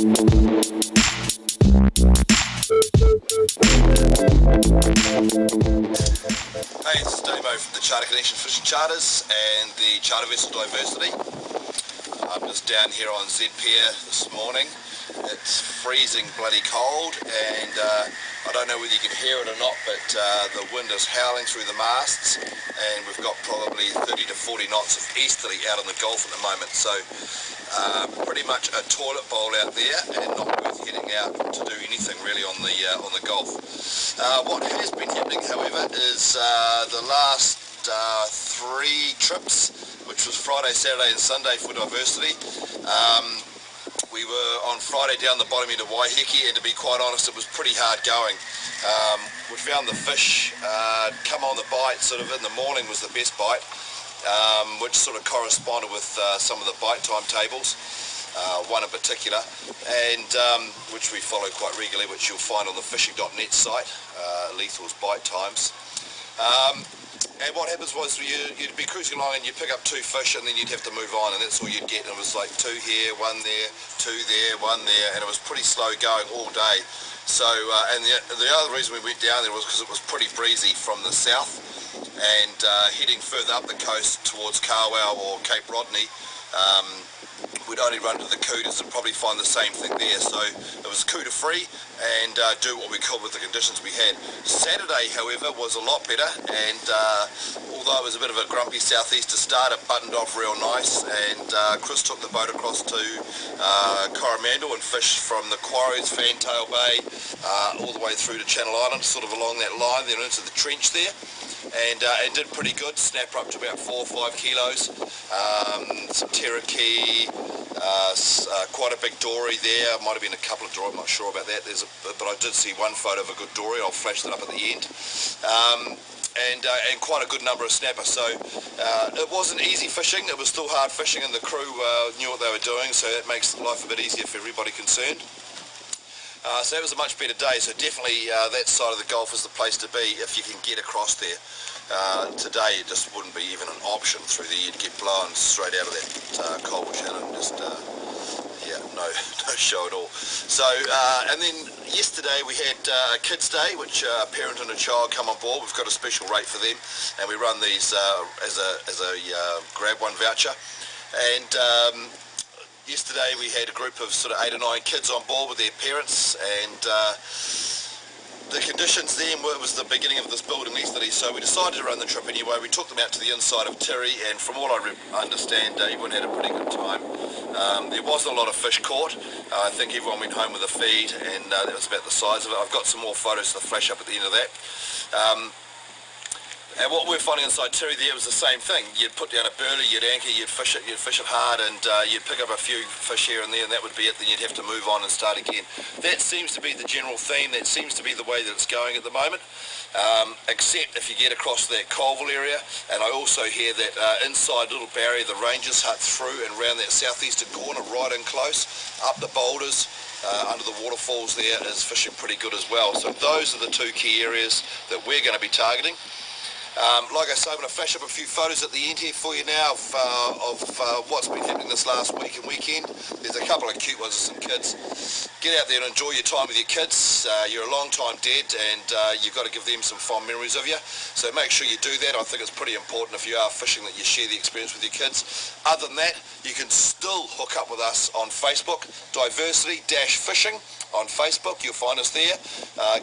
Hey, this is Damo from the Charter Connection Fishing Charters and the Charter Vessel Diversity. I'm just down here on Z Pier this morning. It's freezing bloody cold and I don't know whether you can hear it or not, but the wind is howling through the masts and we've got probably 30 to 40 knots of easterly out on the Gulf at the moment. So pretty much a toilet bowl out there and not worth getting out to do anything really on the Gulf. What has been happening, however, is the last 3 trips, which was Friday, Saturday and Sunday for Diversity. We were on Friday down the bottom end of Waiheke, and to be quite honest, it was pretty hard going. We found the fish come on the bite sort of in the morning was the best bite, which sort of corresponded with some of the bite timetables. One in particular, and which we follow quite regularly, which you'll find on the fishing.net site, Lethal's bite times. And what happens was you'd be cruising along and you'd pick up 2 fish and then you'd have to move on, and that's all you'd get. And it was like 2 here, 1 there, 2 there, 1 there, and it was pretty slow going all day. So, and the other reason we went down there was because it was pretty breezy from the south, and heading further up the coast towards Carwell or Cape Rodney, we'd only run to the Cooters and probably find the same thing there. So it was Cooter free and do what we could with the conditions we had. Saturday, however, was a lot better, and although it was a bit of a grumpy southeaster start, it buttoned off real nice, and Chris took the boat across to Coromandel and fished from the quarries, Fantail Bay, all the way through to Channel Island, sort of along that line, then into the trench there. And did pretty good, snapper up to about 4 or 5 kilos, some terraki, quite a big dory there, might have been a couple of dory, I'm not sure about that, but I did see one photo of a good dory, I'll flash that up at the end, and quite a good number of snapper. So it wasn't easy fishing, it was still hard fishing, and the crew knew what they were doing, so it makes life a bit easier for everybody concerned. So that was a much better day, so definitely that side of the Gulf is the place to be if you can get across there. Today it just wouldn't be even an option through there, you'd get blown straight out of that cold channel, just yeah, no show at all. So, and then yesterday we had Kids Day, which a parent and a child come on board. We've got a special rate for them, and we run these as a grab one voucher. And yesterday we had a group of sort of 8 or 9 kids on board with their parents, and the conditions then was the beginning of this building easterly, so we decided to run the trip anyway. We took them out to the inside of Tirri, and from all I understand, everyone had a pretty good time. There wasn't a lot of fish caught. I think everyone went home with a feed, and that was about the size of it. I've got some more photos to flash up at the end of that. And what we're finding inside Tirri there was the same thing. You'd put down a burley, you'd anchor, you'd fish it hard, and you'd pick up a few fish here and there, and that would be it. Then you'd have to move on and start again. That seems to be the general theme. That seems to be the way that it's going at the moment. Except if you get across that Colville area, and I also hear that inside Little Barrier, the Rangers hut through and around that southeastern corner, right in close, up the boulders, under the waterfalls there, is fishing pretty good as well. So those are the 2 key areas that we're going to be targeting. Like I say, I'm going to flash up a few photos at the end here for you now of what's been happening this last week and weekend. There's a couple of cute ones of some kids. Get out there and enjoy your time with your kids. You're a long time dead, and you've got to give them some fond memories of you. So make sure you do that. I think it's pretty important if you are fishing that you share the experience with your kids. Other than that, you can still hook up with us on Facebook, Diversity-Fishing. On Facebook, you'll find us there.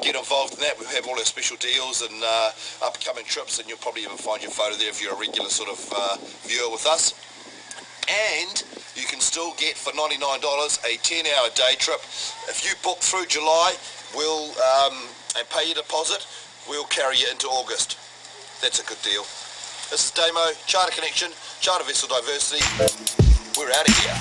Get involved in that. We have all our special deals and upcoming trips, and you'll probably even find your photo there if you're a regular sort of viewer with us. And you can still get for $99 a 10-hour day trip. If you book through July, we'll and pay your deposit, we'll carry you into August. That's a good deal. This is Damo, Charter Connection, Charter Vessel Diversity. We're out of here.